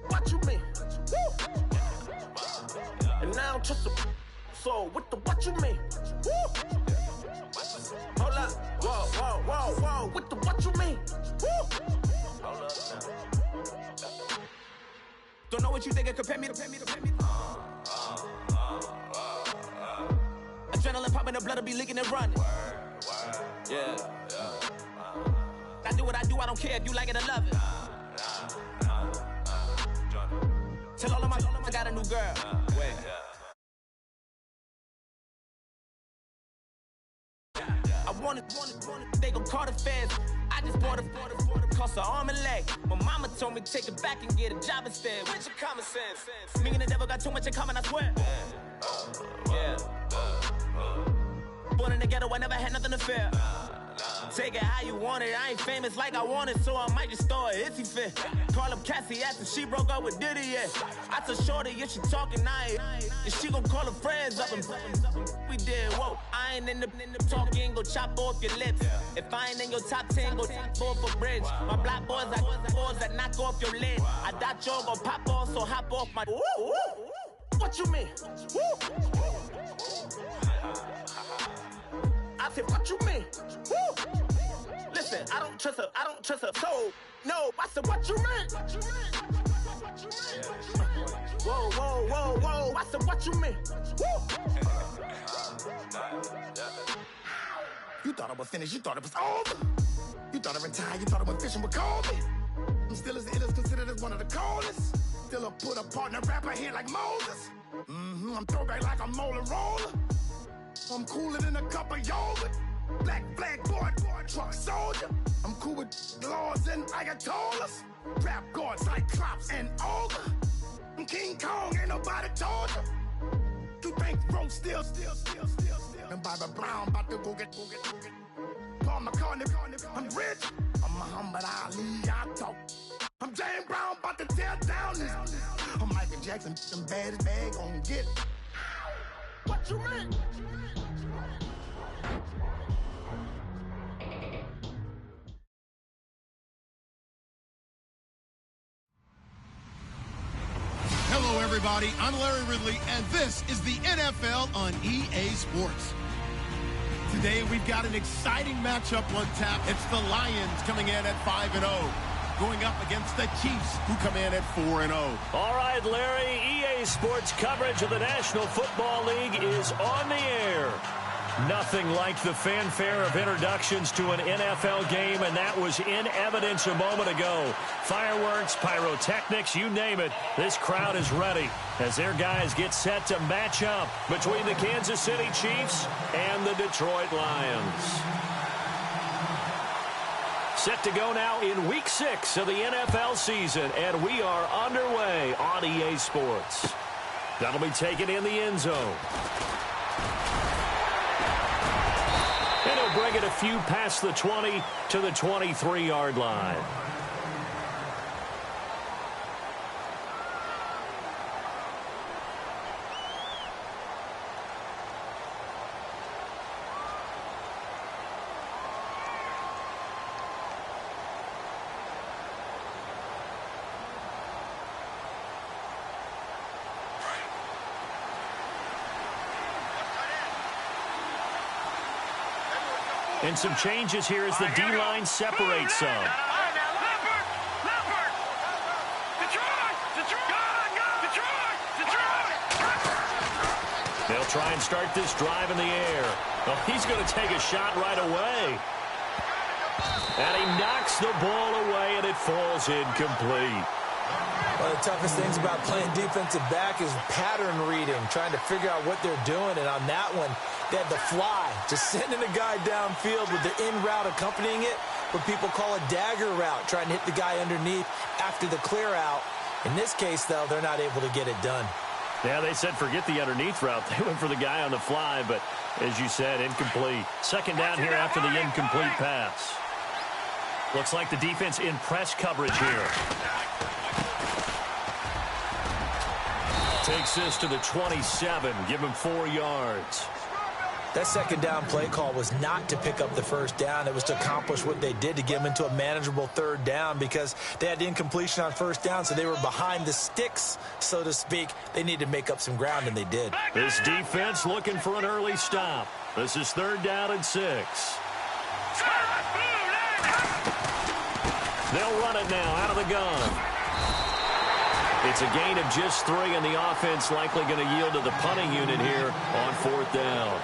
What you mean? Woo! And now I'm just a so with the what you mean? Woo! Hold up, whoa, with the what you mean? Woo! Hold up now. Don't know what you think it compare me to. Adrenaline popping, the blood'll be leaking and running. Yeah. I do what I do, I don't care if you like it or love it. Tell all of my I got a new girl. Wait. I want it, they gon' call the feds. I just bought it, cost an arm and leg. My mama told me take it back and get a job instead. Where's your common sense? Me and the devil got too much in common, I swear. Yeah. Born in the ghetto, I never had nothing to fear. Take it how you want it, I ain't famous like I want it, so I might just throw a hissy fit. Call up Cassie after she broke up with Diddy, yeah. I told Shorty if she talking, and she gon' call her friends up and we did, whoa. I ain't in the talking, go chop off your lips. If I ain't in your top 10, go top 4 for bridge. My black boys, I got boys that knock off your lid. I thought y'all gon' pop off, so hop off my. What you mean? I said, what you mean? Woo! Listen, I don't trust her, so, no, I said, what you mean? Whoa, I said, what you mean? Woo! You thought I was finished, you thought it was over. You thought I retired, you thought I went fishing with Kobe. I'm still as ill as considered as one of the coldest. Still a put a partner rapper here like Moses. I'm throwback like a molar roller. I'm cooler than a cup of yogurt. Black flag boy, truck soldier. I'm cool with laws and ayatollahs. Rap god, Cyclops and ogre. I'm King Kong, ain't nobody told you. You think road still. And Bobby Brown about to go get. Paul McCartney, I'm rich. I'm Muhammad Ali, I talk. I'm James Brown, about to tear down this. I'm Michael Jackson, some bad as bag gon' get. What you mean? Hello, everybody. I'm Larry Ridley, and this is the NFL on EA Sports. Today, we've got an exciting matchup on tap. It's the Lions coming in at 5-0, going up against the Chiefs, who come in at 4-0. All right, Larry, EA Sports coverage of the National Football League is on the air. Nothing like the fanfare of introductions to an NFL game, and that was in evidence a moment ago. Fireworks, pyrotechnics, you name it. This crowd is ready as their guys get set to match up between the Kansas City Chiefs and the Detroit Lions. Set to go now in Week 6 of the NFL season, and we are underway on EA Sports. That'll be taken in the end zone. And he'll bring it a few past the 20 to the 23-yard line. And some changes here as the D-line separates some. They'll try and start this drive in the air. Oh, he's going to take a shot right away. And he knocks the ball away, and it falls incomplete. One of the toughest things about playing defensive back is pattern reading, trying to figure out what they're doing. And on that one, they had the fly, just sending a guy downfield with the in route accompanying it, what people call a dagger route, trying to hit the guy underneath after the clear out. In this case, though, they're not able to get it done. Yeah, they said forget the underneath route. They went for the guy on the fly, but as you said, incomplete. Second down here after the incomplete pass. Looks like the defense in press coverage here. Takes this to the 27. Give him 4 yards. That second down play call was not to pick up the first down. It was to accomplish what they did, to get them into a manageable third down, because they had the incompletion on first down, so they were behind the sticks, so to speak. They needed to make up some ground, and they did. This defense looking for an early stop. This is 3rd down and 6. They'll run it now out of the gun. It's a gain of just 3, and the offense likely going to yield to the punting unit here on 4th down.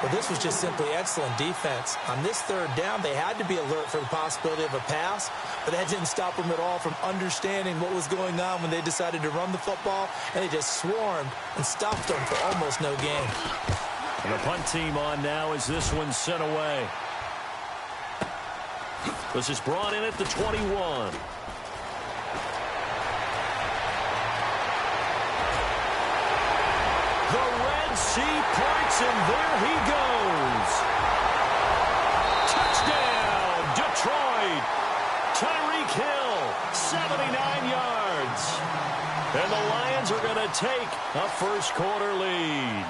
Well, this was just simply excellent defense. On this 3rd down, they had to be alert for the possibility of a pass, but that didn't stop them at all from understanding what was going on when they decided to run the football, and they just swarmed and stopped them for almost no gain. And the punt team on now as this one's sent away. This is brought in at the 21. The Red Sea parts, and there he goes. Touchdown, Detroit. Tyreek Hill, 79 yards. And the Lions are going to take a first-quarter lead.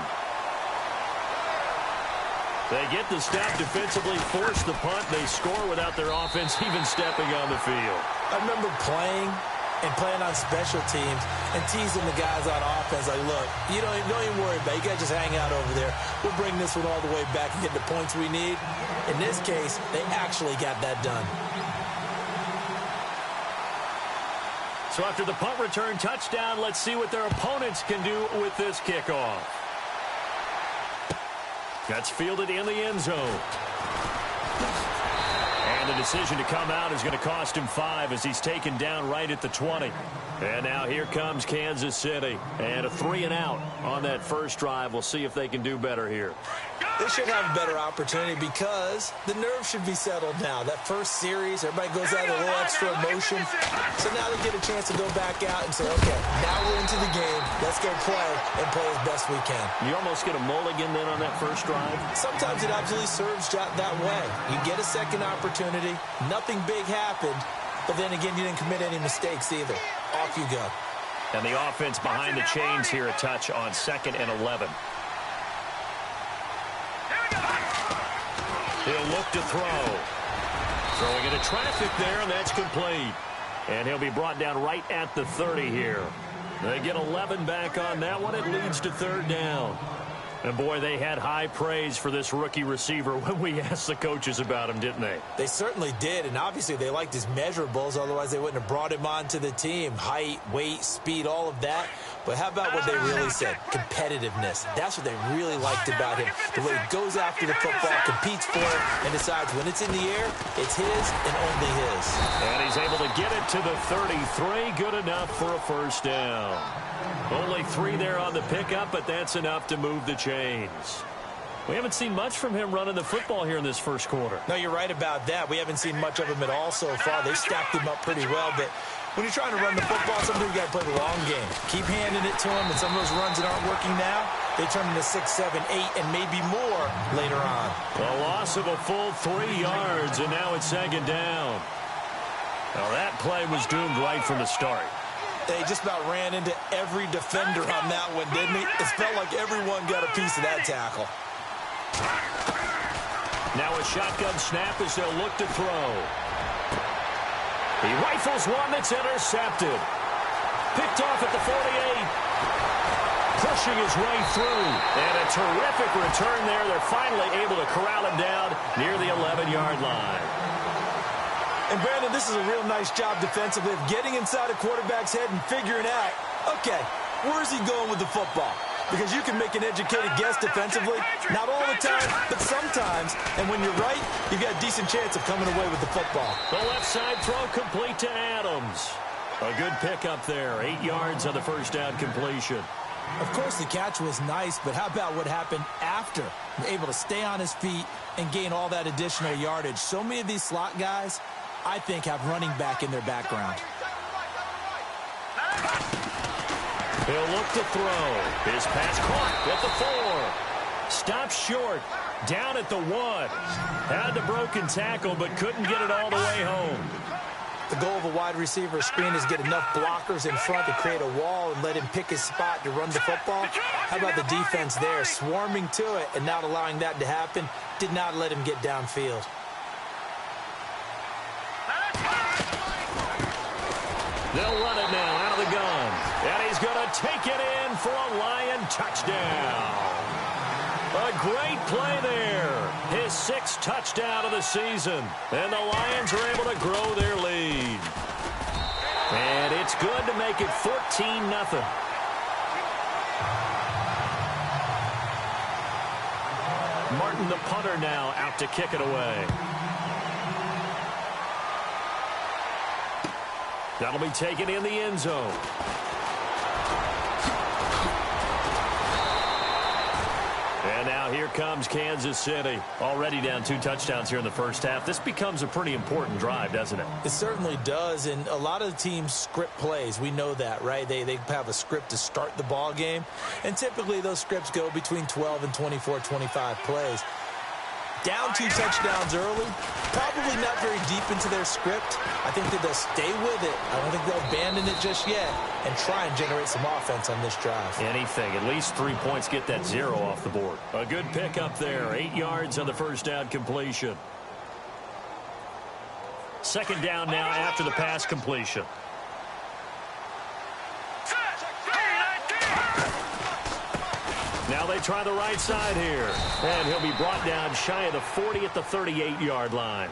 They get the stop defensively, force the punt. They score without their offense even stepping on the field. I remember playing on special teams and teasing the guys on offense like, look, you don't even worry about it. You guys just hang out over there. We'll bring this one all the way back and get the points we need. In this case, they actually got that done. So after the punt return touchdown, let's see what their opponents can do with this kickoff. That's fielded in the end zone. And the decision to come out is going to cost him 5 as he's taken down right at the 20. And now here comes Kansas City. And a 3-and-out on that first drive. We'll see if they can do better here. They should have a better opportunity because the nerves should be settled now. That first series, everybody goes out with a little extra emotion. So now they get a chance to go back out and say, okay, now we're into the game. Let's go play and play as best we can. You almost get a mulligan then on that first drive? Sometimes it absolutely serves that way. You get a second opportunity. Nothing big happened. But then again, you didn't commit any mistakes either. Off you go. And the offense behind the chains here, a touch on 2nd and 11. He'll look to throw. Throwing into traffic there, and that's complete. And he'll be brought down right at the 30 here. They get 11 back on that one. It leads to 3rd down. And, boy, they had high praise for this rookie receiver when we asked the coaches about him, didn't they? They certainly did, and obviously they liked his measurables. Otherwise, they wouldn't have brought him onto the team. Height, weight, speed, all of that. But how about what they really said? Competitiveness. That's what they really liked about him. The way he goes after the football, competes for it, and decides when it's in the air, it's his and only his. And he's able to get it to the 33. Good enough for a first down. Only 3 there on the pickup, but that's enough to move the chains. We haven't seen much from him running the football here in this first quarter. No, you're right about that. We haven't seen much of him at all so far. They stacked him up pretty well, but when you're trying to run the football, sometimes you got to play the long game. Keep handing it to him, and some of those runs that aren't working now, they turn into 6, 7, 8, and maybe more later on. A loss of a full 3 yards, and now it's 2nd down. Now that play was doomed right from the start. They just about ran into every defender on that one, didn't he? It felt like everyone got a piece of that tackle. Now a shotgun snap as they'll look to throw. He rifles one that's intercepted. Picked off at the 48. Pushing his way through. And a terrific return there. They're finally able to corral him down near the 11-yard line. And, Brandon, this is a real nice job defensively of getting inside a quarterback's head and figuring out, okay, where is he going with the football? Because you can make an educated guess defensively, not all the time, but sometimes. And when you're right, you've got a decent chance of coming away with the football. The left side throw complete to Adams. A good pickup there, 8 yards on the first down completion. Of course, the catch was nice, but how about what happened after? Able to stay on his feet and gain all that additional yardage. So many of these slot guys, I think, have running back in their background. He'll look to throw. His pass caught at the 4. Stopped short. Down at the 1. Had the broken tackle, but couldn't get it all the way home. The goal of a wide receiver screen is get enough blockers in front to create a wall and let him pick his spot to run the football. How about the defense there, swarming to it and not allowing that to happen? Did not let him get downfield. They'll run it now out of the gun. And he's going to take it in for a Lion touchdown. A great play there. His 6th touchdown of the season. And the Lions are able to grow their lead. And it's good to make it 14-0. Martin, the punter, now out to kick it away. That'll be taken in the end zone. And now here comes Kansas City. Already down 2 touchdowns here in the first half. This becomes a pretty important drive, doesn't it? It certainly does, and a lot of the teams script plays. We know that, right? They have a script to start the ball game, and typically those scripts go between 12 and 24, 25 plays. Down 2 touchdowns early, probably not very deep into their script. I think that they'll stay with it. I don't think they'll abandon it just yet and try and generate some offense on this drive. Anything. At least 3 points, get that 0 off the board. A good pick up there. 8 yards on the first down completion. 2nd down now after the pass completion. Now they try the right side here. And he'll be brought down shy of the 40 at the 38-yard line.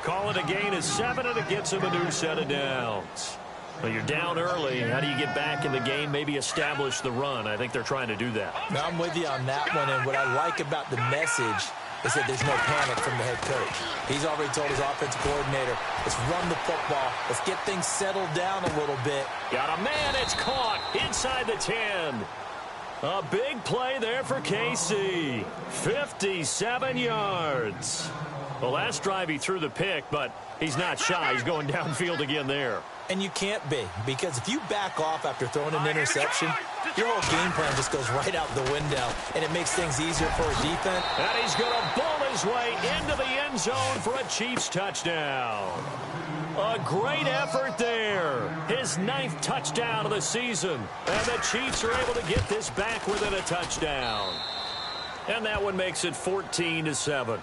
Call it a gain of 7, and it gets him a new set of downs. Well, you're down early. How do you get back in the game? Maybe establish the run. I think they're trying to do that. Now, I'm with you on that one, and what I like about the message is that there's no panic from the head coach. He's already told his offensive coordinator, let's run the football. Let's get things settled down a little bit. Got a man. It's caught inside the 10. A big play there for KC. 57 yards. The last drive he threw the pick, but he's not shy. He's going downfield again there. And you can't be, because if you back off after throwing an interception, your whole game plan just goes right out the window, and it makes things easier for a defense. And he's going to bowl his way into the end zone for a Chiefs touchdown. A great effort there. His 9th touchdown of the season. And the Chiefs are able to get this back within a touchdown. And that one makes it 14-7.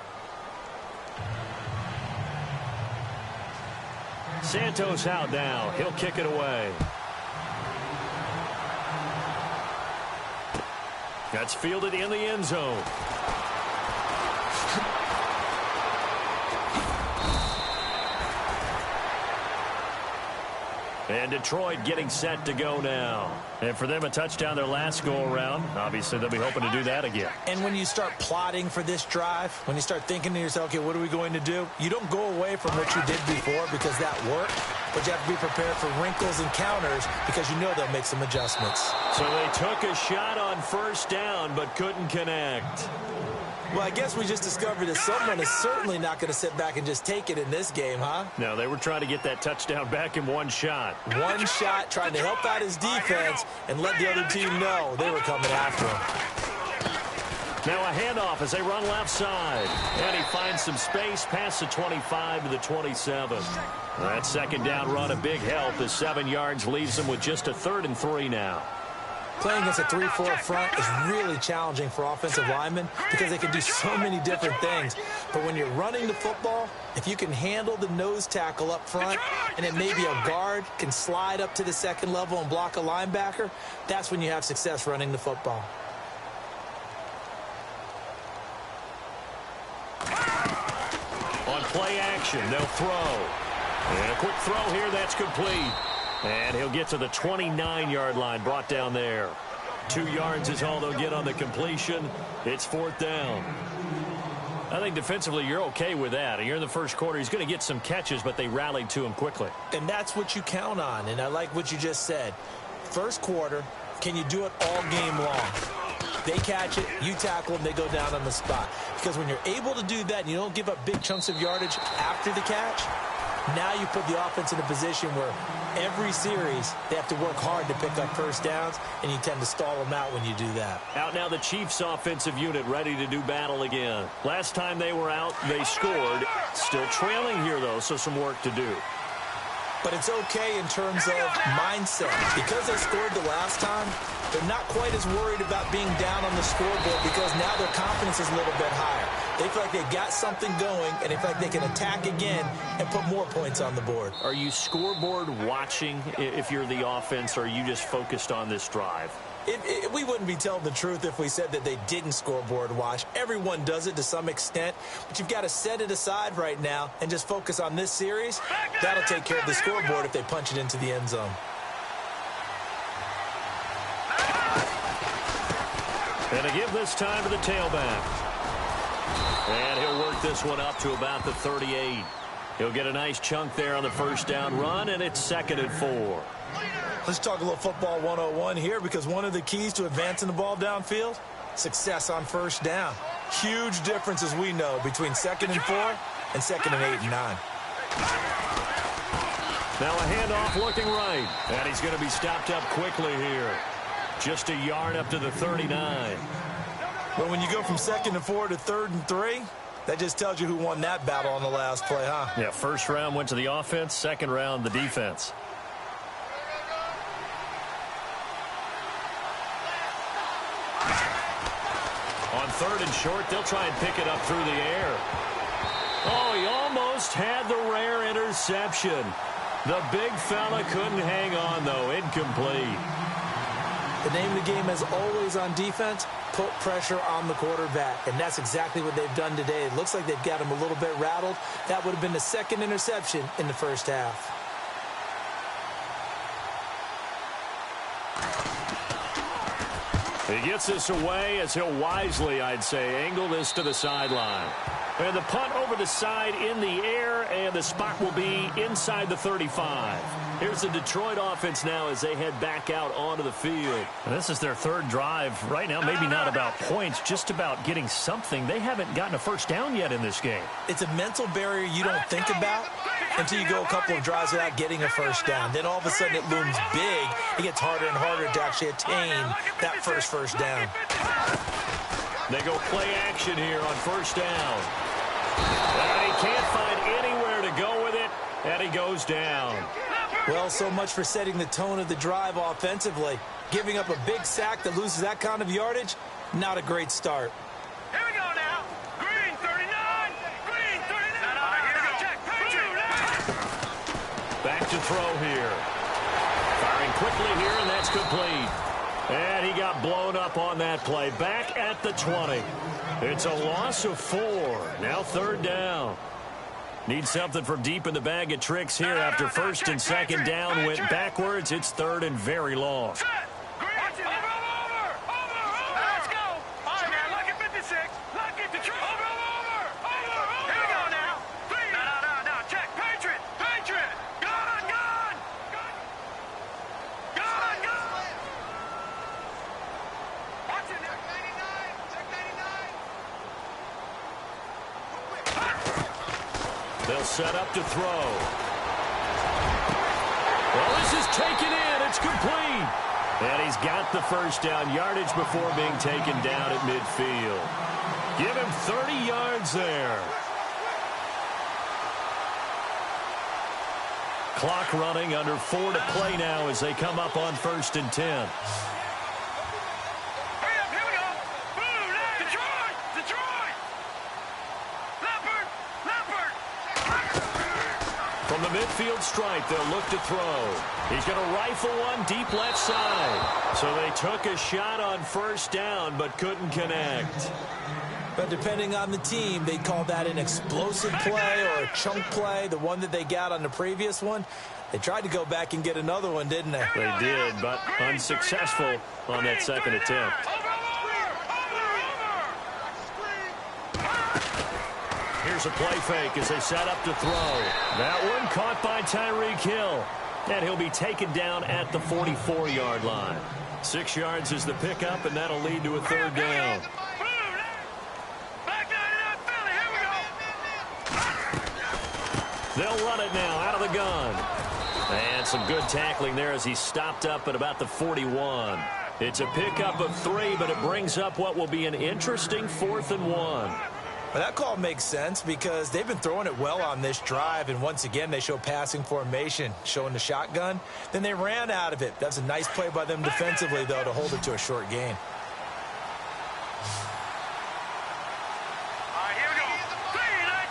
Santos out now. He'll kick it away. That's fielded in the end zone. And Detroit getting set to go now. And for them, a touchdown their last go-around. Obviously, they'll be hoping to do that again. And when you start plotting for this drive, when you start thinking to yourself, okay, what are we going to do? You don't go away from what you did before because that worked. But you have to be prepared for wrinkles and counters because you know they'll make some adjustments. So they took a shot on first down but couldn't connect. Well, I guess we just discovered that someone is certainly not going to sit back and just take it in this game, huh? No, they were trying to get that touchdown back in one shot. One shot, trying to help out his defense and let the other team know they were coming after him. Now a handoff as they run left side. And he finds some space past the 25 to the 27. That 2nd down run, a big help as 7 yards leaves them with just a 3rd and 3 now. Playing against a 3-4 front is really challenging for offensive linemen because they can do so many different things. But when you're running the football, if you can handle the nose tackle up front and then maybe a guard can slide up to the 2nd level and block a linebacker, that's when you have success running the football. On play action, they'll throw. And a quick throw here, that's complete. And he'll get to the 29-yard line, brought down there. 2 yards is all they'll get on the completion. It's 4th down. I think defensively you're okay with that. You're in the first quarter. He's going to get some catches, but they rallied to him quickly. And that's what you count on, and I like what you just said. First quarter, can you do it all game long? They catch it, you tackle them, they go down on the spot. Because when you're able to do that and you don't give up big chunks of yardage after the catch, now you put the offense in a position where every series they have to work hard to pick up first downs, and you tend to stall them out when you do that. Out now the Chiefs offensive unit ready to do battle again. Last time they were out, they scored. Still trailing here, though, so some work to do. but it's okay in terms of mindset. Because they scored the last time, they're not quite as worried about being down on the scoreboard because now their confidence is a little bit higher. They feel like they've got something going, and they feel like they can attack again and put more points on the board. Are you scoreboard watching if you're the offense, or are you just focused on this drive? We wouldn't be telling the truth if we said that they didn't scoreboard watch. Everyone does it to some extent, but you've got to set it aside right now and just focus on this series. That'll take care of the scoreboard if they punch it into the end zone. And to give this time to the tailback. And he'll work this one up to about the 38. He'll get a nice chunk there on the first down run, and it's 2nd and 4. Let's talk a little football 101 here, because one of the keys to advancing the ball downfield, success on first down. Huge difference, as we know, between 2nd and 4 and 2nd and 8 and 9. Now a handoff looking right, and he's going to be stopped up quickly here. Just a yard up to the 39. But when you go from 2nd and 4 to 3rd and 3, that just tells you who won that battle on the last play, huh? Yeah, first round went to the offense, second round the defense. On 3rd and short, they'll try and pick it up through the air. Oh, he almost had the rare interception. The big fella couldn't hang on, though. Incomplete. The name of the game, as always on defense, put pressure on the quarterback. And that's exactly what they've done today. It looks like they've got him a little bit rattled. That would have been the 2nd interception in the first half. He gets this away as he'll wisely, I'd say, angle this to the sideline. And the punt over the side in the air, and the spot will be inside the 35. Here's the Detroit offense now as they head back out onto the field. And this is their 3rd drive. Right now, maybe not about points, just about getting something. They haven't gotten a first down yet in this game. It's a mental barrier you don't think about until you go a couple of drives without getting a first down. Then all of a sudden it looms big. It gets harder and harder to actually attain that first down. They go play action here on first down. And he can't find anywhere to go with it, and he goes down. Well, so much for setting the tone of the drive offensively. Giving up a big sack that loses that kind of yardage, not a great start. Here we go now. Green 39. Green 39. Here we go. Check. Back to throw here. Firing quickly here, and that's complete. And he got blown up on that play. Back at the 20. It's a loss of 4. Now 3rd down. Need something from deep in the bag of tricks here after 1st and 2nd down went backwards. It's 3rd and very long. Over. Let's go. All right, now, look at 56. Look at the truck. Over. Here we go now. No. Check. Patriot. Gun. Watch it now. Check 99. They'll set up to throw. Well, this is taken in. It's complete. And he's got the first down yardage before being taken down at midfield. Give him 30 yards there. Clock running, under 4 to play now as they come up on 1st and 10. From the midfield stripe, they'll look to throw. He's going to rifle one deep left side. So they took a shot on first down, but couldn't connect. But depending on the team, they call that an explosive play or a chunk play, the one that they got on the previous one. They tried to go back and get another one, didn't they? They did, but unsuccessful on that 2nd attempt. Here's a play fake as they set up to throw. That one caught by Tyreek Hill. And he'll be taken down at the 44-yard line. 6 yards is the pickup, and that'll lead to a 3rd down. They'll run it now out of the gun. And some good tackling there as he stopped up at about the 41. It's a pickup of 3, but it brings up what will be an interesting 4th and 1. Well, that call makes sense because they've been throwing it well on this drive, and once again they show passing formation, showing the shotgun. Then they ran out of it. That's a nice play by them defensively, though, to hold it to a short gain. All right, here we go. 3-19.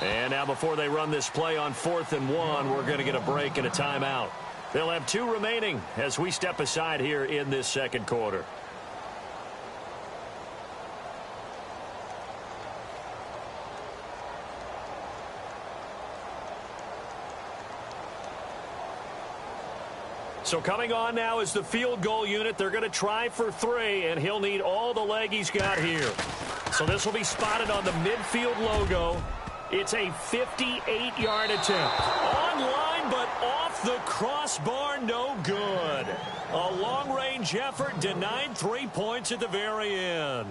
And now before they run this play on 4th and 1, we're going to get a break and a timeout. They'll have 2 remaining as we step aside here in this second quarter. So coming on now is the field goal unit. They're going to try for 3, and he'll need all the leg he's got here. So this will be spotted on the midfield logo. It's a 58-yard attempt. Online, but off the crossbar, no good. A long-range effort denied 3 points at the very end.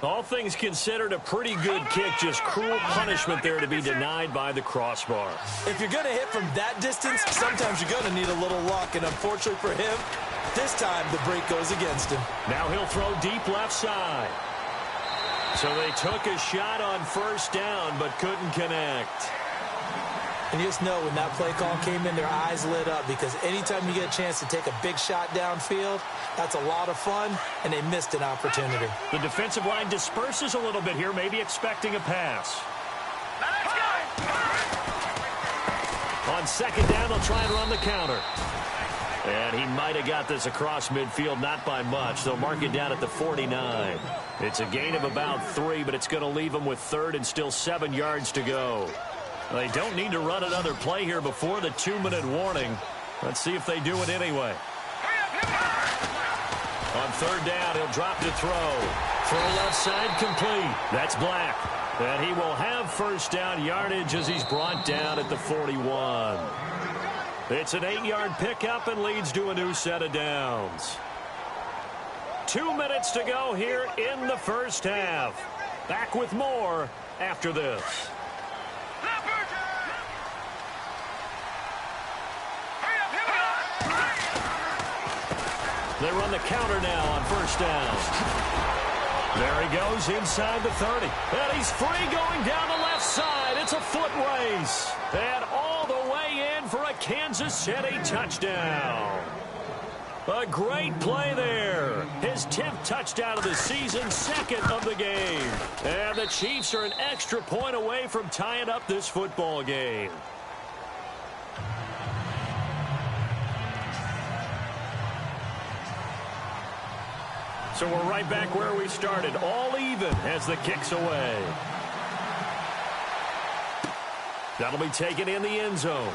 All things considered, a pretty good kick, just cruel punishment there to be denied by the crossbar. If you're going to hit from that distance, sometimes you're going to need a little luck, and unfortunately for him, this time the break goes against him. Now he'll throw deep left side. So they took a shot on 1st down, but couldn't connect. And you just know when that play call came in, their eyes lit up, because anytime you get a chance to take a big shot downfield, that's a lot of fun, and they missed an opportunity. The defensive line disperses a little bit here, maybe expecting a pass. On 2nd down, they'll try and run the counter. And he might have got this across midfield, not by much. They'll mark it down at the 49. It's a gain of about 3, but it's going to leave them with 3rd and still 7 yards to go. They don't need to run another play here before the 2-minute warning. Let's see if they do it anyway. On 3rd down, he'll drop to throw. Throw left side complete. That's Black. And he will have 1st down yardage as he's brought down at the 41. It's an 8-yard pickup and leads to a new set of downs. 2 minutes to go here in the first half. Back with more after this. They run the counter now on 1st down. There he goes inside the 30. And he's free going down the left side. It's a foot race. And all the way in for a Kansas City touchdown. A great play there. His 10th touchdown of the season, 2nd of the game. And the Chiefs are an extra point away from tying up this football game. So we're right back where we started, all even as the kick's away. That'll be taken in the end zone.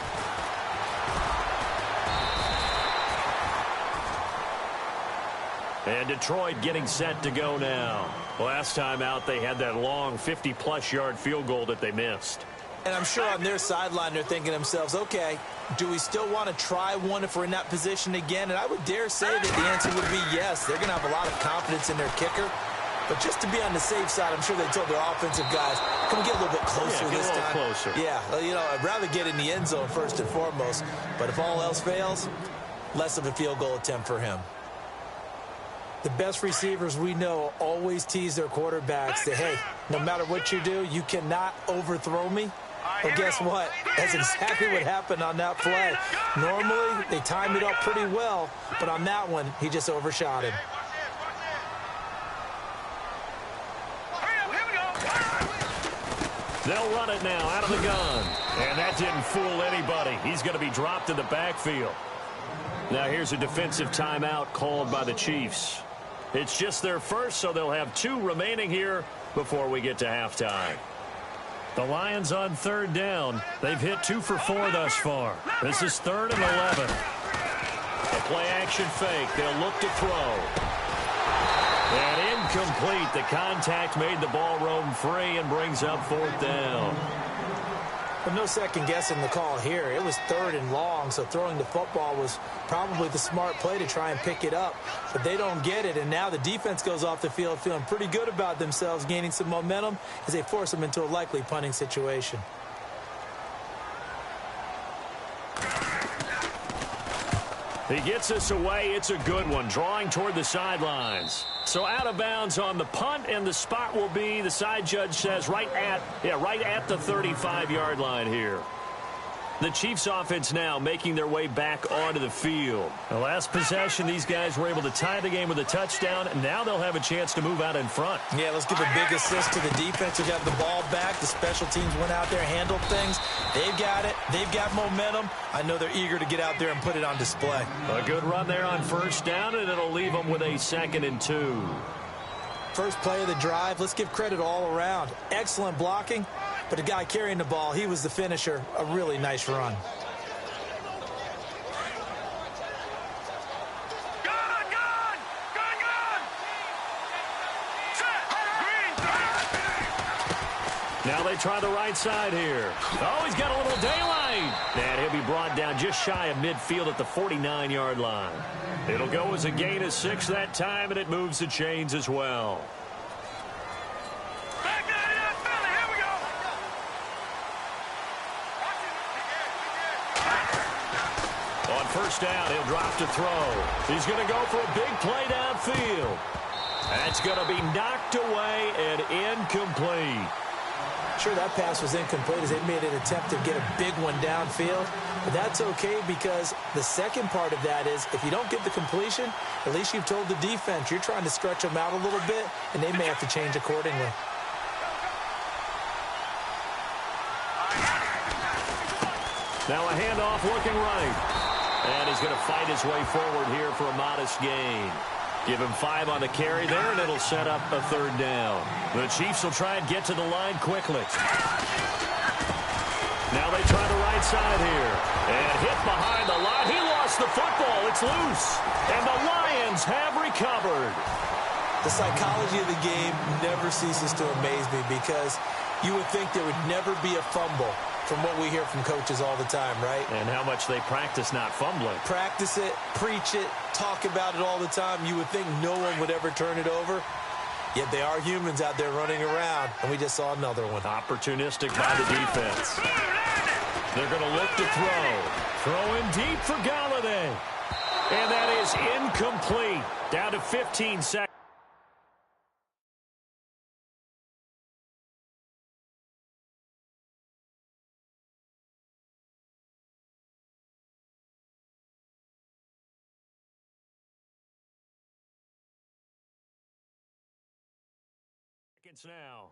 And Detroit getting set to go now. Last time out, they had that long 50-plus yard field goal that they missed. And I'm sure on their sideline they're thinking to themselves, okay, do we still want to try one if we're in that position again? And I would dare say that the answer would be yes. They're going to have a lot of confidence in their kicker. But just to be on the safe side, I'm sure they told their offensive guys, come get a little bit closer this time. Get a little closer. Yeah, you know, I'd rather get in the end zone first and foremost. But if all else fails, less of a field goal attempt for him. The best receivers we know always tease their quarterbacks that, hey, no matter what you do, you cannot overthrow me. But guess what? That's exactly what happened on that play. Normally, they timed it up pretty well, but on that one, he just overshot him. They'll run it now out of the gun. And that didn't fool anybody. He's going to be dropped in the backfield. Now here's a defensive timeout called by the Chiefs. It's just their first, so they'll have 2 remaining here before we get to halftime. The Lions on 3rd down. They've hit 2 for 4 thus far. This is 3rd and 11. A play-action fake. They'll look to throw. And incomplete. The contact made the ball roam free and brings up 4th down. But no second guessing the call here. It was 3rd and long, so throwing the football was probably the smart play to try and pick it up. But they don't get it, and now the defense goes off the field feeling pretty good about themselves, gaining some momentum as they force them into a likely punting situation. He gets us away. It's a good one, drawing toward the sidelines. So out of bounds on the punt, and the spot will be, the side judge says, right at the 35-yard line here. The Chiefs offense now making their way back onto the field. The last possession, these guys were able to tie the game with a touchdown, and now they'll have a chance to move out in front. Yeah, let's give a big assist to the defense who got the ball back. The special teams went out there, handled things. They've got it. They've got momentum. I know they're eager to get out there and put it on display. A good run there on first down, and it'll leave them with a 2nd and 2. First play of the drive, let's give credit all around. Excellent blocking, but the guy carrying the ball, he was the finisher. A really nice run. Now they try the right side here. Oh, he's got a little daylight. And he'll be brought down just shy of midfield at the 49-yard line. It'll go as a gain of 6 that time, and it moves the chains as well. On first down, he'll drop to throw. He's going to go for a big play downfield. That's going to be knocked away and incomplete. Sure, that pass was incomplete as they made an attempt to get a big one downfield. But that's okay because the second part of that is if you don't get the completion, at least you've told the defense you're trying to stretch them out a little bit, and they may have to change accordingly. Now a handoff looking right. And he's going to fight his way forward here for a modest gain. Give him 5 on the carry there, and it'll set up a 3rd down. The Chiefs will try and get to the line quickly. Now they try the right side here. And hit behind the line. He lost the football. It's loose. And the Lions have recovered. The psychology of the game never ceases to amaze me because you would think there would never be a fumble from what we hear from coaches all the time, right? And how much they practice not fumbling. Practice it, preach it, talk about it all the time. You would think no one would ever turn it over. Yet they are humans out there running around, and we just saw another one. Opportunistic by the defense. They're going to look to throw. Throwing deep for Galladay. And that is incomplete. Down to 15 seconds. Now.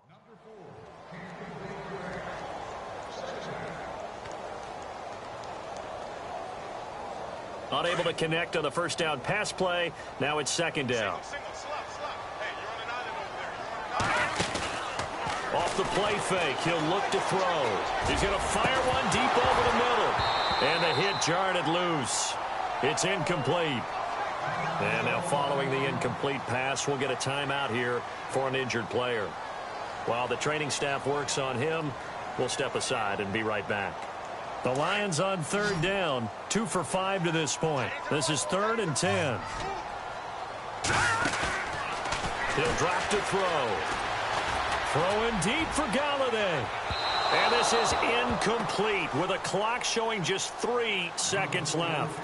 Unable to connect on the first down pass play. Now it's 2nd down. Off the play fake, he'll look to throw. He's going to fire one deep over the middle. And the hit jarred it loose. It's incomplete. And now following the incomplete pass, we'll get a timeout here for an injured player. While the training staff works on him, we'll step aside and be right back. The Lions on 3rd down, 2 for 5 to this point. This is 3rd and 10. He'll drop to throw. Throwing deep for Galladay. And this is incomplete with a clock showing just 3 seconds left.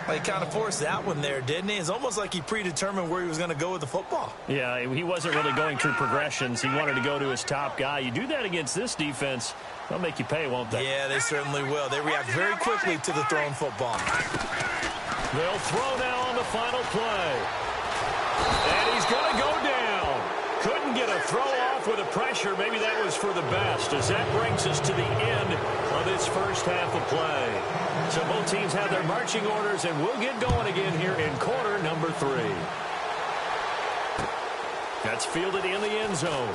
Well, he kind of forced that one there, didn't he? It's almost like he predetermined where he was going to go with the football. Yeah, he wasn't really going through progressions. He wanted to go to his top guy. You do that against this defense, they'll make you pay, won't they? Yeah, they certainly will. They react very quickly to the thrown football. They'll throw now on the final play. And he's going to go down. Couldn't get a throw off with the pressure. Maybe that was for the best, as that brings us to the end of this first half of play. So both teams have their marching orders, and we'll get going again here in quarter number 3. That's fielded in the end zone.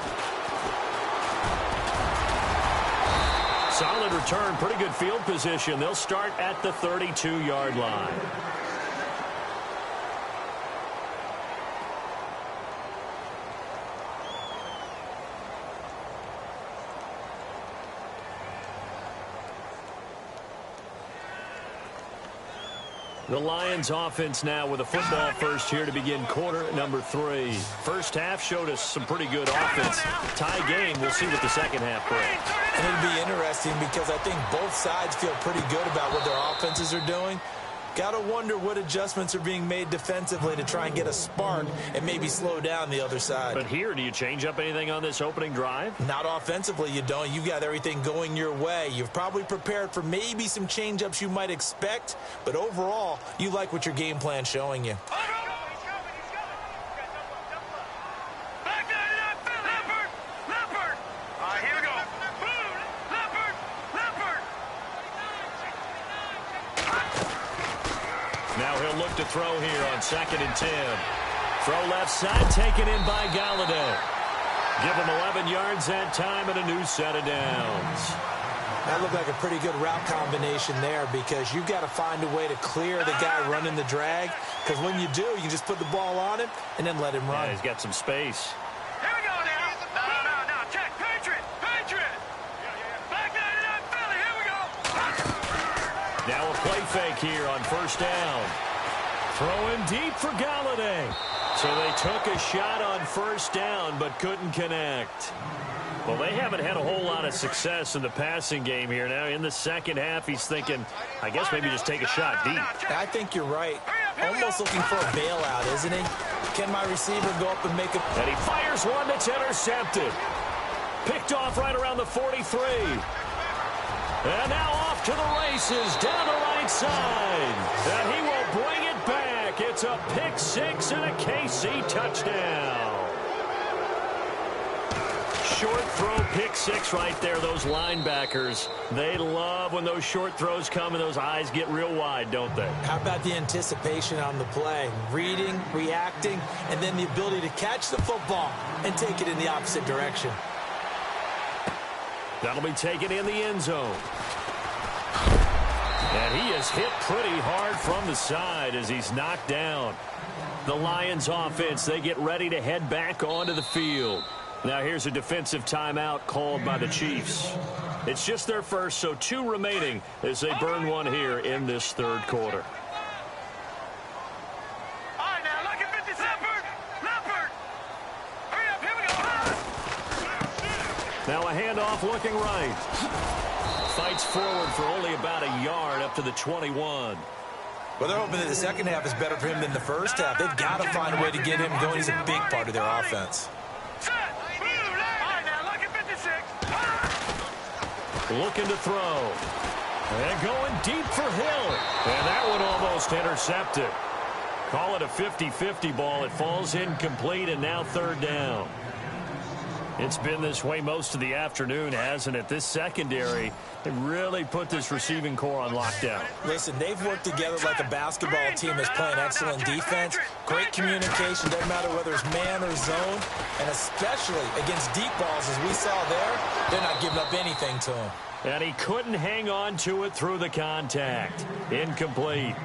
Solid return, pretty good field position. They'll start at the 32-yard line. The Lions offense now with a football first here to begin quarter number 3. First half showed us some pretty good offense. Tie game, we'll see what the second half brings. And it'll be interesting because I think both sides feel pretty good about what their offenses are doing. Got to wonder what adjustments are being made defensively to try and get a spark and maybe slow down the other side. But here, do you change up anything on this opening drive? Not offensively, you don't. You've got everything going your way. You've probably prepared for maybe some change-ups you might expect, but overall, you like what your game plan's showing you. Now he'll look to throw here on 2nd and 10. Throw left side, taken in by Galladay. Give him 11 yards that time and a new set of downs. That looked like a pretty good route combination there because you've got to find a way to clear the guy running the drag, because when you do, you just put the ball on him and then let him run. Yeah, he's got some space. Here we go now. No. Check. Patriot. Back that it up, Philly. Here we go. Now a play fake here on first down. Throwing deep for Galladay. So they took a shot on first down but couldn't connect. Well, they haven't had a whole lot of success in the passing game here. Now in the second half, he's thinking, I guess maybe just take a shot deep. I think you're right. Almost looking for a bailout, isn't he? Can my receiver go up and make a... And he fires one that's intercepted. Picked off right around the 43. And now off to the races, down the right side. And he will bring it back. It's a pick six and a KC touchdown. Short throw, pick six right there. Those linebackers, they love when those short throws come and those eyes get real wide, don't they? How about the anticipation on the play? Reading, reacting, and then the ability to catch the football and take it in the opposite direction. That'll be taken in the end zone. And he is hit pretty hard from the side as he's knocked down. The Lions offense, they get ready to head back onto the field. Now here's a defensive timeout called by the Chiefs. It's just their first, so 2 remaining as they burn one here in this third quarter. All right, now look at 50 Leopard. Hurry up, here we go. Now a handoff looking right. Fights forward for only about a yard up to the 21. Well, they're hoping that the second half is better for him than the first half. They've got to find a way to get him going. He's a big part of their offense. Looking to throw. And going deep for Hill. And that one almost intercepted. Call it a 50-50 ball. It falls incomplete, and now third down. It's been this way most of the afternoon, hasn't it? This secondary, they really put this receiving core on lockdown. Listen, they've worked together like a basketball team that's playing excellent defense. Great communication, doesn't matter whether it's man or zone. And especially against deep balls, as we saw there, they're not giving up anything to him. And he couldn't hang on to it through the contact. Incomplete.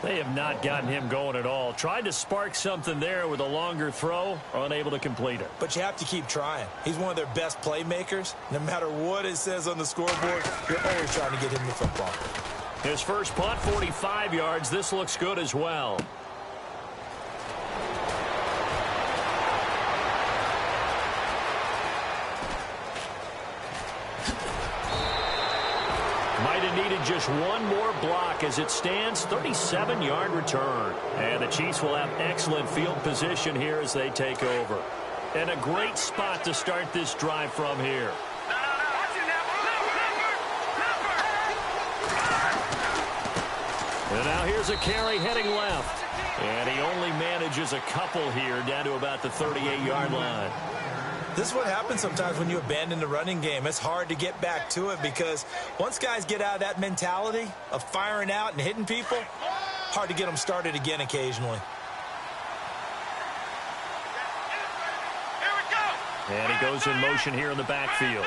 They have not gotten him going at all. Tried to spark something there with a longer throw, unable to complete it. But you have to keep trying. He's one of their best playmakers. No matter what it says on the scoreboard, you're always trying to get him the football. His first punt, 45 yards. This looks good as well. Might have needed just one more block. As it stands, 37-yard return. And the Chiefs will have excellent field position here as they take over. And a great spot to start this drive from here. And now here's a carry heading left. And he only manages a couple here down to about the 38-yard line. This is what happens sometimes when you abandon the running game. It's hard to get back to it because once guys get out of that mentality of firing out and hitting people, hard to get them started again occasionally. Here we go. And he goes in motion here in the backfield.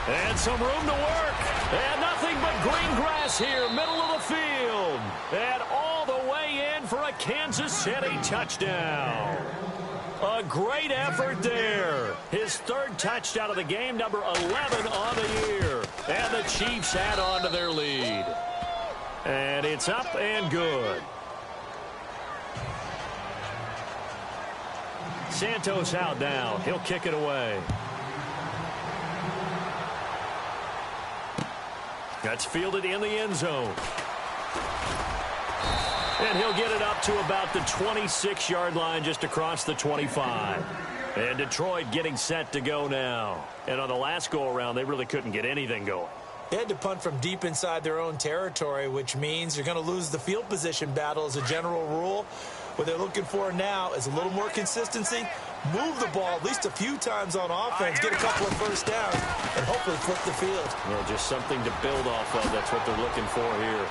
And some room to work. And nothing but green grass here, middle of the field. And all the way in for a Kansas City touchdown. A great effort there. His third touchdown of the game, number 11 on the year. And the Chiefs add on to their lead. And it's up and good. Santos out now. He'll kick it away. That's fielded in the end zone. And he'll get it up to about the 26-yard line, just across the 25. And Detroit getting set to go now. And on the last go-around, they really couldn't get anything going. They had to punt from deep inside their own territory, which means you're going to lose the field position battle as a general rule. What they're looking for now is a little more consistency, move the ball at least a few times on offense, get a couple of first downs, and hopefully flip the field. Well, just something to build off of. That's what they're looking for here.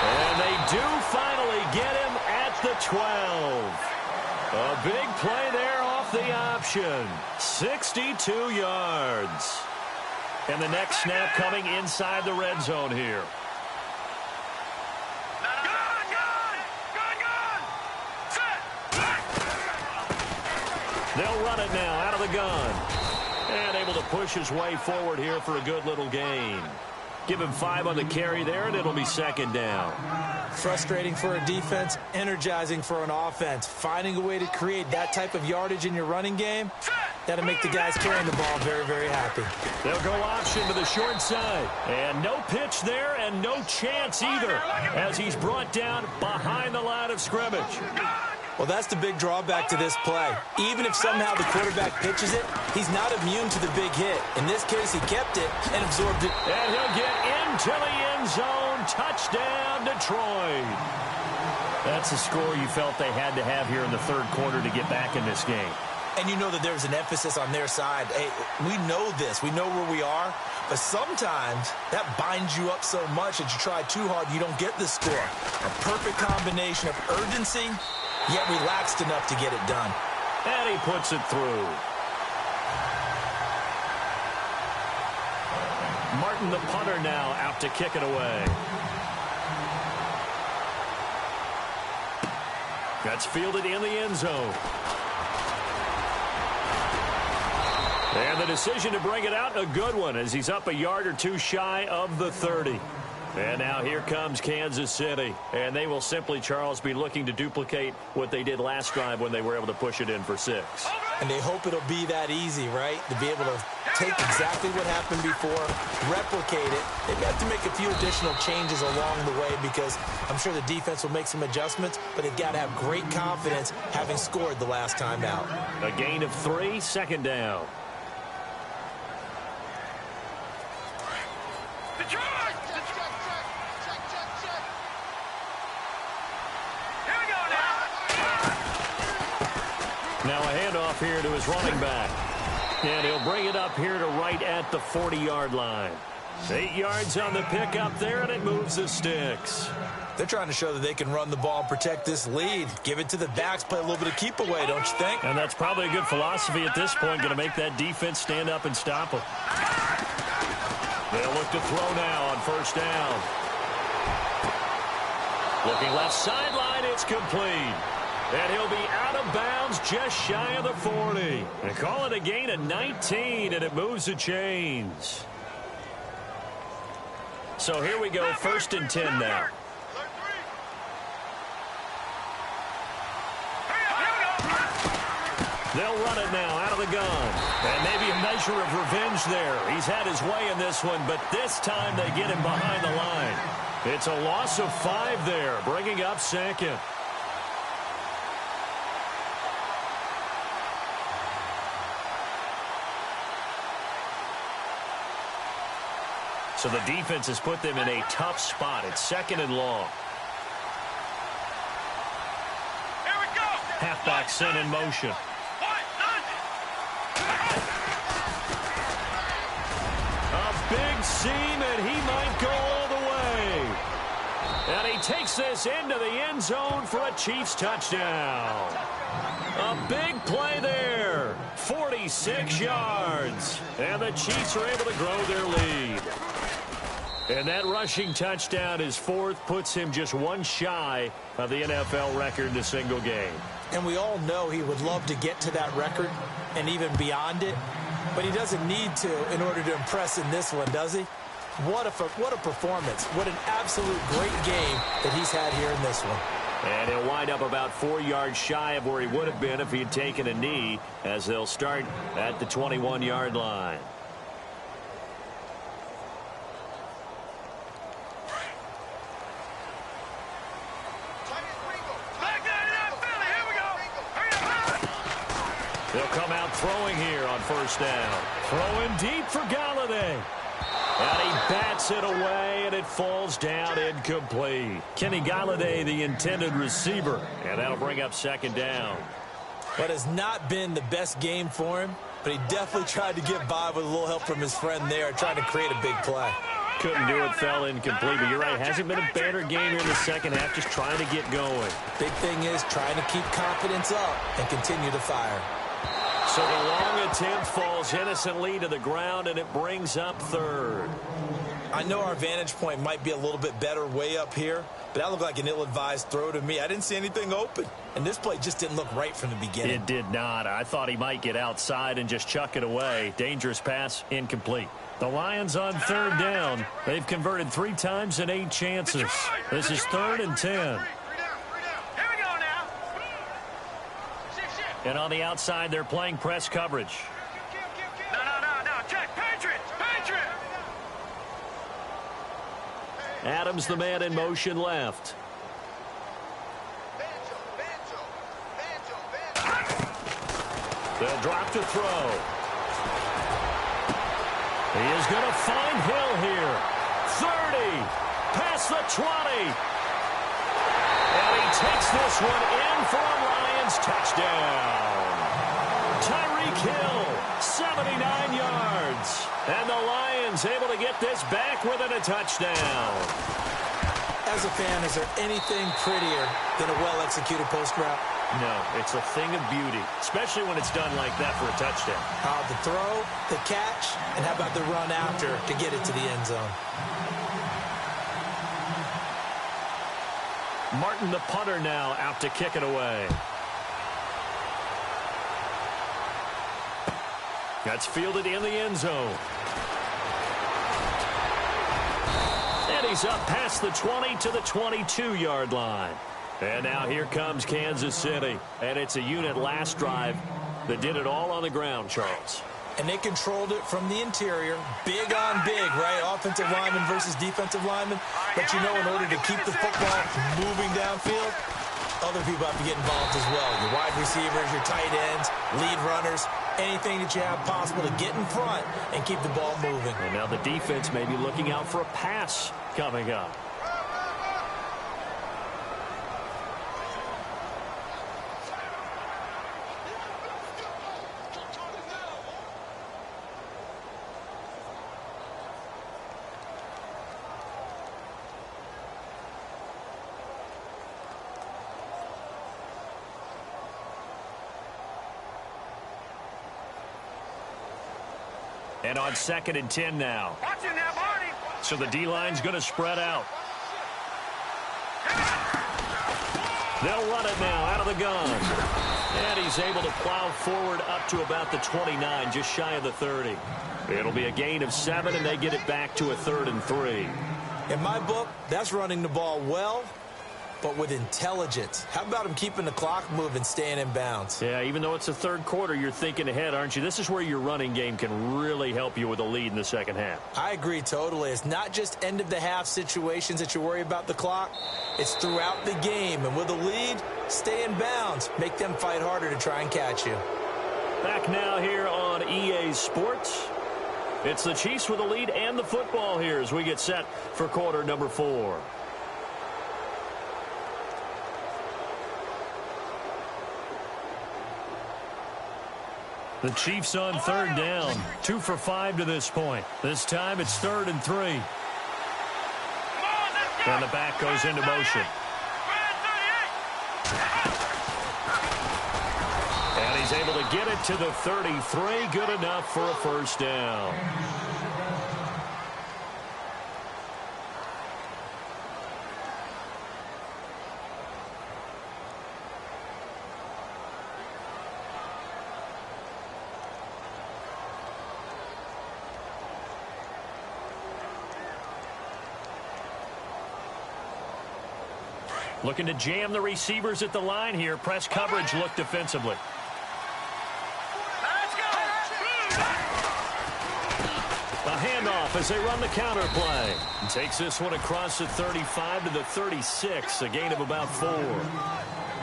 And they do finally get him at the 12. A big play there off the option. 62 yards. And the next snap coming inside the red zone here. They'll run it now out of the gun. And able to push his way forward here for a good little gain. Give him 5 on the carry there, and it'll be second down. Frustrating for a defense, energizing for an offense. Finding a way to create that type of yardage in your running game, that'll make the guys carrying the ball very, very happy. They'll go option to the short side. And no pitch there and no chance either as he's brought down behind the line of scrimmage. Well, that's the big drawback to this play. Even if somehow the quarterback pitches it, he's not immune to the big hit. In this case, he kept it and absorbed it. And he'll get into the end zone. Touchdown, Detroit. That's a score you felt they had to have here in the third quarter to get back in this game. And you know that there's an emphasis on their side. Hey, we know this. We know where we are. But sometimes that binds you up so much that you try too hard, you don't get the score. A perfect combination of urgency, yet relaxed enough to get it done. And he puts it through. Martin, the punter, now out to kick it away. That's fielded in the end zone. And the decision to bring it out, a good one, as he's up a yard or two shy of the 30. And now here comes Kansas City. And they will simply, Charles, be looking to duplicate what they did last drive when they were able to push it in for 6. And they hope it'll be that easy, right? To be able to take exactly what happened before, replicate it. They've got to make a few additional changes along the way because I'm sure the defense will make some adjustments, but they've got to have great confidence having scored the last time out. A gain of 3, second down. Now a handoff here to his running back. And he'll bring it up here to right at the 40-yard line. 8 yards on the pickup there, and it moves the sticks. They're trying to show that they can run the ball and protect this lead. Give it to the backs, play a little bit of keep away, don't you think? And that's probably a good philosophy at this point, going to make that defense stand up and stop them. They'll look to throw now on first down. Looking left sideline, it's complete. And he'll be out of bounds just shy of the 40. They call it a gain of 19, and it moves the chains. So here we go, 1st and 10 now. They'll run it now out of the gun. And maybe a measure of revenge there. He's had his way in this one, but this time they get him behind the line. It's a loss of 5 there, bringing up second. So the defense has put them in a tough spot. It's 2nd and long. Here we go. Halfback sent in motion. A big seam, and he might go all the way. And he takes this into the end zone for a Chiefs touchdown. A big play there. 46 yards. And the Chiefs are able to grow their lead. And that rushing touchdown is 4th, puts him just 1 shy of the NFL record in a single game. And we all know he would love to get to that record and even beyond it. But he doesn't need to in order to impress in this one, does he? What a performance. What an absolute great game that he's had here in this one. And he'll wind up about 4 yards shy of where he would have been if he had taken a knee, as they'll start at the 21-yard line. They'll come out throwing here on first down. Throwing deep for Galladay. And he bats it away, and it falls down incomplete. Kenny Galladay, the intended receiver. And that'll bring up second down. But has not been the best game for him, but he definitely tried to get by with a little help from his friend there, trying to create a big play. Couldn't do it, fell incomplete. But you're right, hasn't been a better game here in the second half, just trying to get going. Big thing is trying to keep confidence up and continue to fire. So the long attempt falls innocently to the ground, and it brings up third. I know our vantage point might be a little bit better way up here, but that looked like an ill-advised throw to me. I didn't see anything open, and this play just didn't look right from the beginning. It did not. I thought he might get outside and just chuck it away. Dangerous pass, incomplete. The Lions on third down. They've converted 3 times in 8 chances. This is 3rd and 10. And on the outside, they're playing press coverage. No. Check. Patriots. Adams, the man in motion left. They'll drop to throw. He is going to find Hill here. 30. Past the 20. And he takes this one in for a Lions touchdown. Tyreek Hill, 79 yards. And the Lions able to get this back within a touchdown. As a fan, is there anything prettier than a well-executed post route? No, it's a thing of beauty, especially when it's done like that for a touchdown. The throw, the catch, and how about the run after to get it to the end zone? Martin, the punter, now out to kick it away. That's fielded in the end zone. And he's up past the 20 to the 22-yard line. And now here comes Kansas City. And it's a unit last drive that did it all on the ground, Charles. And they controlled it from the interior. Big on big, right? Offensive lineman versus defensive lineman. But you know, in order to keep the football moving downfield, other people have to get involved as well. Your wide receivers, your tight ends, lead runners, anything that you have possible to get in front and keep the ball moving. And now the defense may be looking out for a pass coming up. And on 2nd and 10 now. Watch it now, Barney. So the D-line's going to spread out. They'll run it now out of the gun. And he's able to plow forward up to about the 29, just shy of the 30. It'll be a gain of 7, and they get it back to a 3rd and 3. In my book, that's running the ball well, but with intelligence. How about him keeping the clock moving, staying in bounds? Yeah, even though it's the 3rd quarter, you're thinking ahead, aren't you? This is where your running game can really help you with a lead in the second half. I agree totally. It's not just end-of-the-half situations that you worry about the clock. It's throughout the game. And with a lead, stay in bounds. Make them fight harder to try and catch you. Back now here on EA Sports. It's the Chiefs with the lead and the football here as we get set for quarter number 4. The Chiefs on 3rd down. 2 for 5 to this point. This time it's 3rd and 3. And the back goes into motion. And he's able to get it to the 33. Good enough for a first down. Looking to jam the receivers at the line here. Press coverage look defensively. Let's go. A handoff as they run the counter play. Takes this one across the 35 to the 36, a gain of about 4.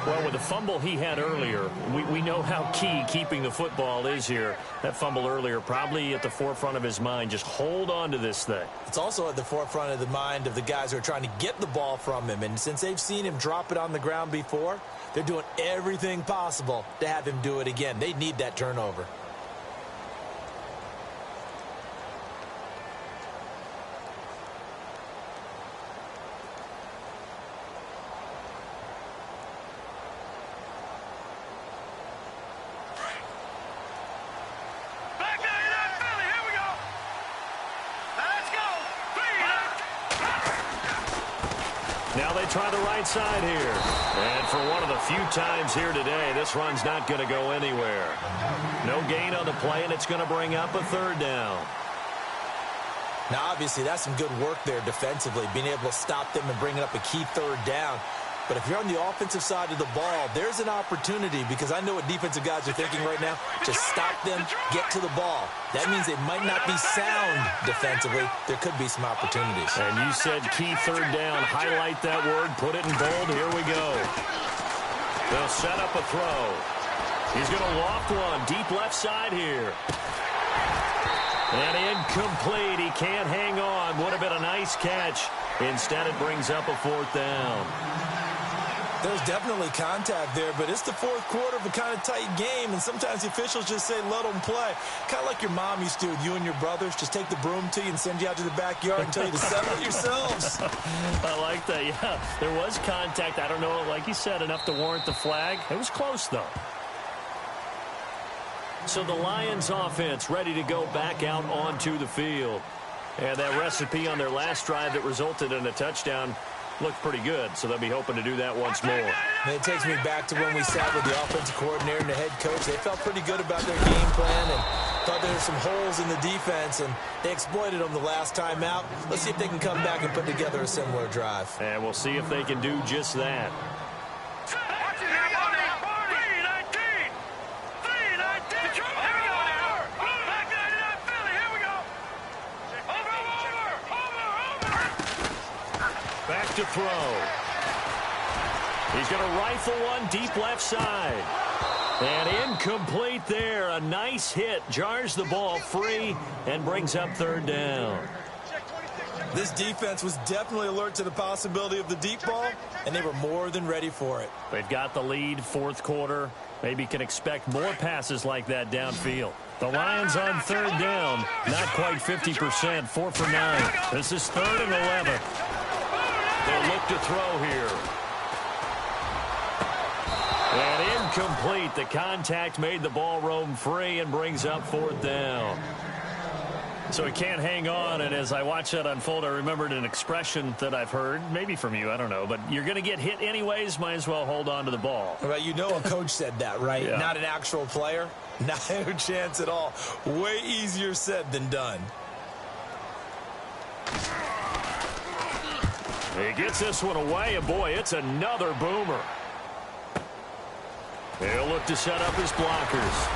Well, with the fumble he had earlier, we know how key keeping the football is here. That fumble earlier probably at the forefront of his mind. Just hold on to this thing. It's also at the forefront of the mind of the guys who are trying to get the ball from him. And since they've seen him drop it on the ground before, they're doing everything possible to have him do it again. They need that turnover. Back there, you're not Philly. Here we go. Let's go. Now they try the right side here. And for one of the few times here today, this run's not going to go anywhere. No gain on the play, and it's going to bring up a third down. Now, obviously, that's some good work there defensively, being able to stop them and bringing up a key third down. But if you're on the offensive side of the ball, there's an opportunity, because I know what defensive guys are thinking right now. Just stop them, get to the ball. That means they might not be sound defensively. There could be some opportunities. And you said key third down. Highlight that word. Put it in bold. Here we go. They'll set up a throw. He's going to loft one. Deep left side here. And incomplete. He can't hang on. Would have been a nice catch. Instead, it brings up a fourth down. There's definitely contact there, but it's the fourth quarter of a kind of tight game, and sometimes the officials just say, let them play. Kind of like your mom used to with you and your brothers. Just take the broom to you and send you out to the backyard and tell you to settle it yourselves. I like that, yeah. There was contact. I don't know, like you said, enough to warrant the flag. It was close, though. So the Lions offense ready to go back out onto the field. And that recipe on their last drive that resulted in a touchdown looked pretty good, so they'll be hoping to do that once more. And it takes me back to when we sat with the offensive coordinator and the head coach. They felt pretty good about their game plan and thought there were some holes in the defense, and they exploited them the last time out. Let's see if they can come back and put together a similar drive. And we'll see if they can do just that. Back to throw. He's going to rifle one deep left side. And incomplete there. A nice hit. Jars the ball free and brings up third down. This defense was definitely alert to the possibility of the deep ball, and they were more than ready for it. They've got the lead, fourth quarter. Maybe can expect more passes like that downfield. The Lions on third down. Not quite 50%. 4 for 9. This is 3rd and 11. They'll look to throw here. And incomplete. The contact made the ball roam free and brings up fourth down. So he can't hang on, and as I watch that unfold, I remembered an expression that I've heard, maybe from you, I don't know, but you're going to get hit anyways, might as well hold on to the ball. Well, you know a coach said that, right? Yeah. Not an actual player. No chance at all. Way easier said than done. He gets this one away, and boy, it's another boomer. He'll look to set up his blockers.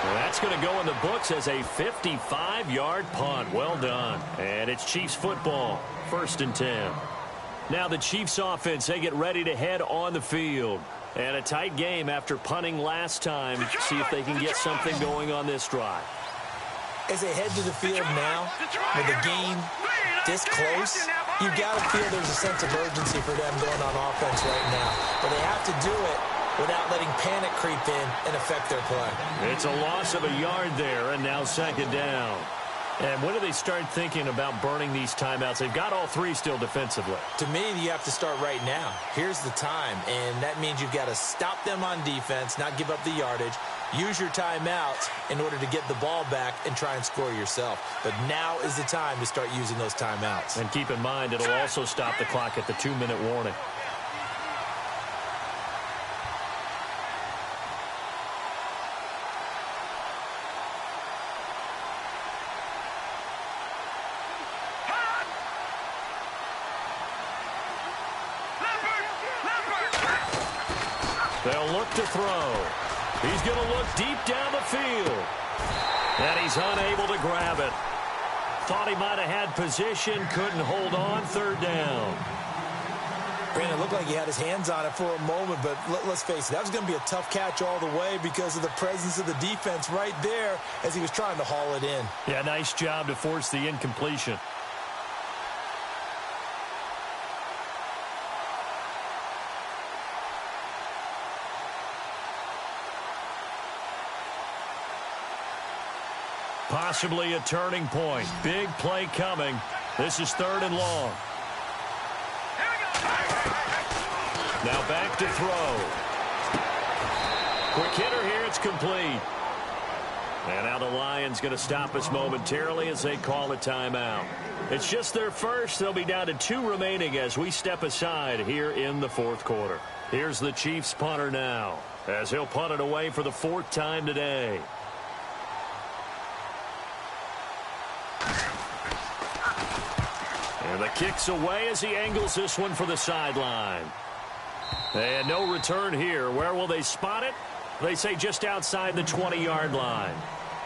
And that's going to go in the books as a 55-yard punt. Well done. And it's Chiefs football, 1st and 10. Now the Chiefs offense, they get ready to head on the field. And a tight game after punting last time. See if they can get something going on this drive. As they head to the field now, with the game this close, you got to feel there's a sense of urgency for them going on offense right now. But they have to do it without letting panic creep in and affect their play. It's a loss of a yard there, and now 2nd down. And when do they start thinking about burning these timeouts? They've got all 3 still defensively. To me, you have to start right now. Here's the time, and that means you've got to stop them on defense, not give up the yardage, use your timeouts in order to get the ball back and try and score yourself. But now is the time to start using those timeouts. And keep in mind, it'll also stop the clock at the 2-minute warning. They'll look to throw. He's going to look deep down the field. And he's unable to grab it. Thought he might have had position, couldn't hold on, third down. Brandon, it looked like he had his hands on it for a moment, but let's face it, that was going to be a tough catch all the way because of the presence of the defense right there as he was trying to haul it in. Yeah, nice job to force the incompletion. Possibly a turning point. Big play coming. This is 3rd and long. Now back to throw. Quick hitter here. It's complete. And now the Lions going to stop us momentarily as they call a timeout. It's just their first. They'll be down to 2 remaining as we step aside here in the 4th quarter. Here's the Chiefs punter now as he'll punt it away for the 4th time today. And the kick's away as he angles this one for the sideline. And no return here. Where will they spot it? They say just outside the 20-yard line.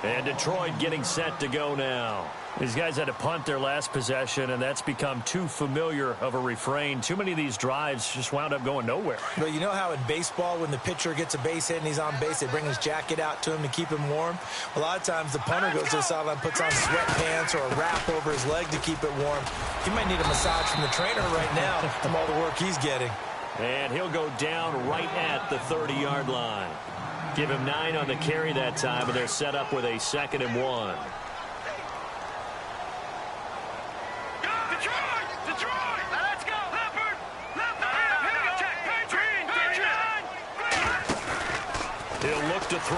And Detroit getting set to go now. These guys had to punt their last possession, and that's become too familiar of a refrain. Too many of these drives just wound up going nowhere. But you know how in baseball, when the pitcher gets a base hit and he's on base, they bring his jacket out to him to keep him warm? A lot of times the punter goes to the sideline, puts on sweatpants or a wrap over his leg to keep it warm. He might need a massage from the trainer right now from all the work he's getting. And he'll go down right at the 30-yard line. Give him 9 on the carry that time, and they're set up with a 2nd and 1. Detroit! Let's go! Leopard! He'll look to throw.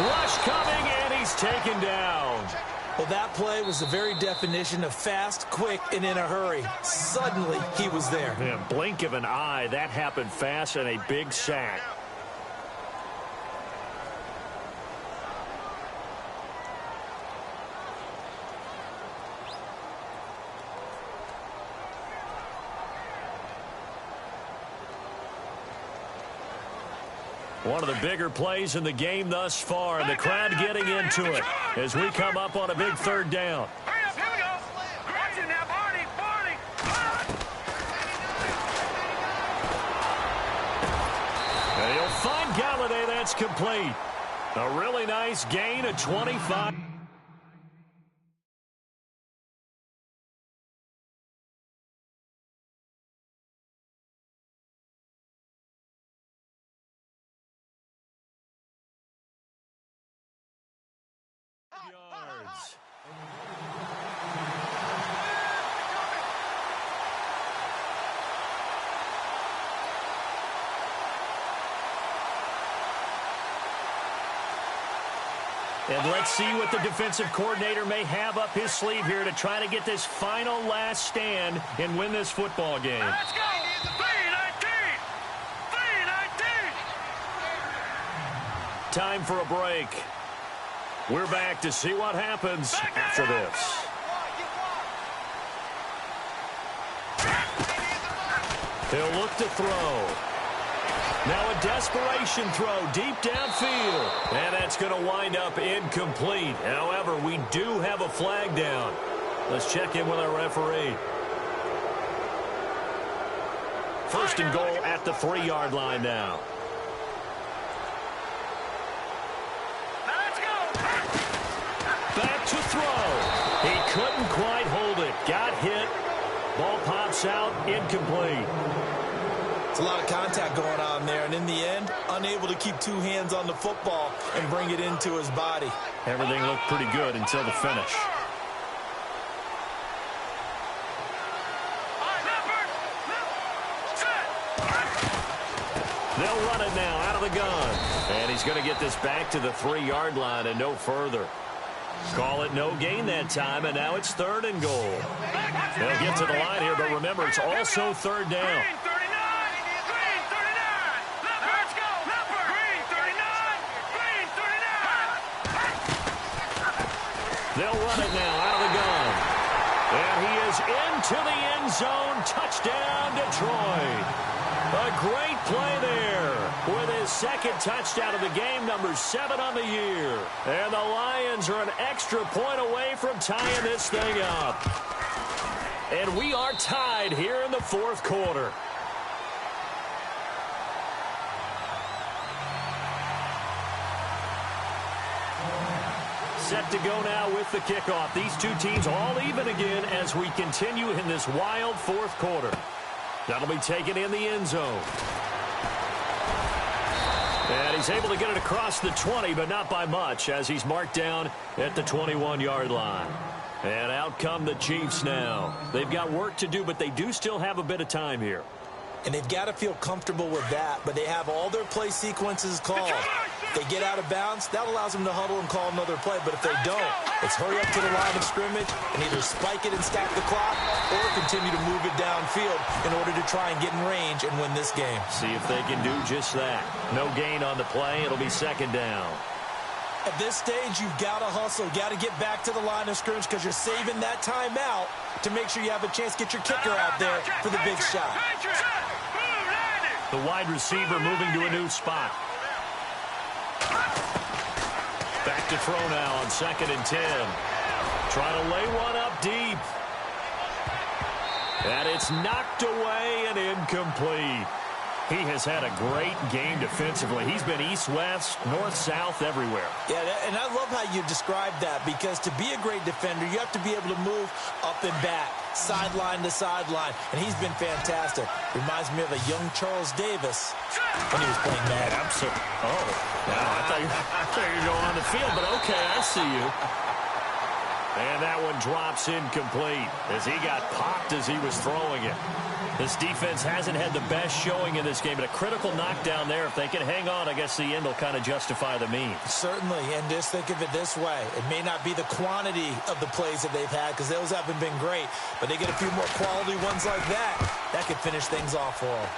Rush coming, and he's taken down. Well, that play was the very definition of fast, quick, and in a hurry. Suddenly, he was there. Man, blink of an eye, that happened fast, and a big sack. One of the bigger plays in the game thus far, and the crowd getting into it as we come up on a big 3rd down. Hurry up, here we go. Watch it now, Barney. And he'll find Galladay. That's complete. A really nice gain of 25. Yards. And let's see what the defensive coordinator may have up his sleeve here to try to get this final last stand and win this football game. Let's go! 3-19! Time for a break. We're back to see what happens after this. He'll look to throw. Now a desperation throw deep downfield. And that's going to wind up incomplete. However, we do have a flag down. Let's check in with our referee. 1st and goal at the 3-yard line now. Back to throw. He couldn't quite hold it. Got hit. Ball pops out. Incomplete. It's a lot of contact going on there, and in the end, unable to keep 2 hands on the football and bring it into his body. Everything looked pretty good until the finish. They'll run it now out of the gun. And he's going to get this back to the 3-yard line and no further. Call it no gain that time, and now it's 3rd and goal. They'll get to the line here, but remember, it's also 3rd down. They'll run it now out of the gun. And he is into the end zone. Touchdown, Detroit. A great play there second touchdown of the game, number 7 on the year. And the Lions are an extra point away from tying this thing up. And we are tied here in the fourth quarter. Set to go now with the kickoff. These two teams all even again as we continue in this wild fourth quarter. That'll be taken in the end zone. And he's able to get it across the 20, but not by much, as he's marked down at the 21-yard line. And out come the Chiefs now. They've got work to do, but they do still have a bit of time here. And they've got to feel comfortable with that, but they have all their play sequences called. If they get out of bounds, that allows them to huddle and call another play. But if they don't, it's hurry up to the line of scrimmage and either spike it and stop the clock or continue to move it downfield in order to try and get in range and win this game. See if they can do just that. No gain on the play. It'll be second down. At this stage, you've got to hustle. Got to get back to the line of scrimmage because you're saving that timeout to make sure you have a chance to get your kicker out there for the big shot. The wide receiver moving to a new spot. Back to throw now on 2nd and 10. Trying to lay one up deep. And it's knocked away and incomplete. He has had a great game defensively. He's been east-west, north-south, everywhere. Yeah, and I love how you described that because to be a great defender, you have to be able to move up and back, sideline to sideline, and he's been fantastic. Reminds me of a young Charles Davis when he was playing Madden. Absolutely. Oh, wow. I thought you were going on the field, but okay, I see you. And that one drops incomplete as he got popped as he was throwing it. This defense hasn't had the best showing in this game, but a critical knockdown there. If they can hang on, I guess the end will kind of justify the means. Certainly, and just think of it this way. It may not be the quantity of the plays that they've had because those haven't been great, but they get a few more quality ones like that. That could finish things off for them.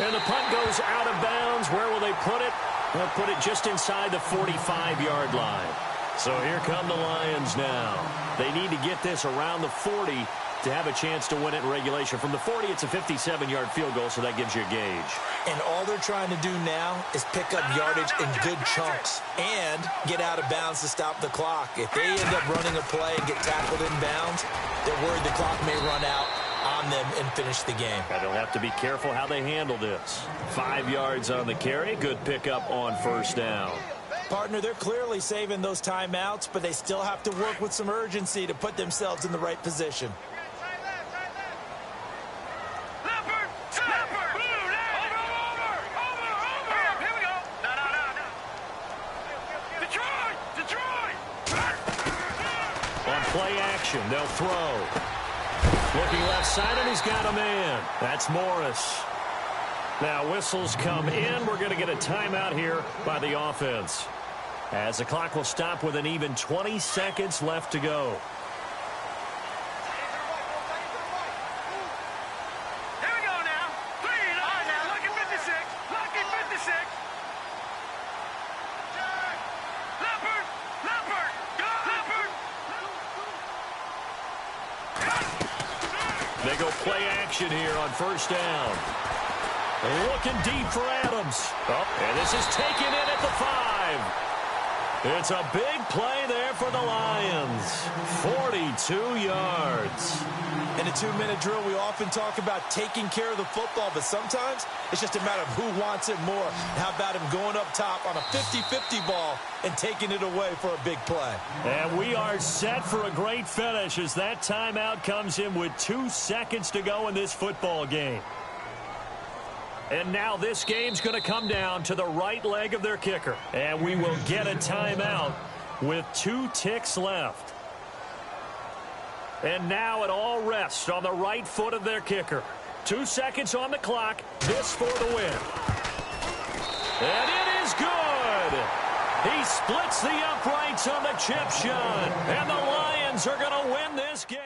And the punt goes out of bounds. Where will they put it? They'll put it just inside the 45-yard line. So here come the Lions now. They need to get this around the 40 to have a chance to win it in regulation. From the 40, it's a 57-yard field goal, so that gives you a gauge. And all they're trying to do now is pick up yardage in good chunks and get out of bounds to stop the clock. If they end up running a play and get tackled in bounds, they're worried the clock may run out on them and finish the game. And they'll have to be careful how they handle this. 5 yards on the carry. Good pickup on first down. Partner, they're clearly saving those timeouts, but they still have to work with some urgency to put themselves in the right position. Play action. They'll throw. Looking left side, and he's got a man. That's Morris. Now whistles come in. We're going to get a timeout here by the offense, as the clock will stop with an even 20 seconds left to go. Here we go now. 3 and on now. Lucky 56. Lucky 56. Leopard. Leopard. Go. Leopard. They go play action here on first down. Looking deep for Adams. Oh, and this is taken in at the 5. It's a big play there for the Lions. 42 yards. In a 2-minute drill, we often talk about taking care of the football, but sometimes it's just a matter of who wants it more. How about him going up top on a 50-50 ball and taking it away for a big play? And we are set for a great finish as that timeout comes in with 2 seconds to go in this football game. And now this game's going to come down to the right leg of their kicker. And we will get a timeout with 2 ticks left. And now it all rests on the right foot of their kicker. 2 seconds on the clock. This for the win. And it is good. He splits the uprights on the chip shot. And the Lions are going to win this game.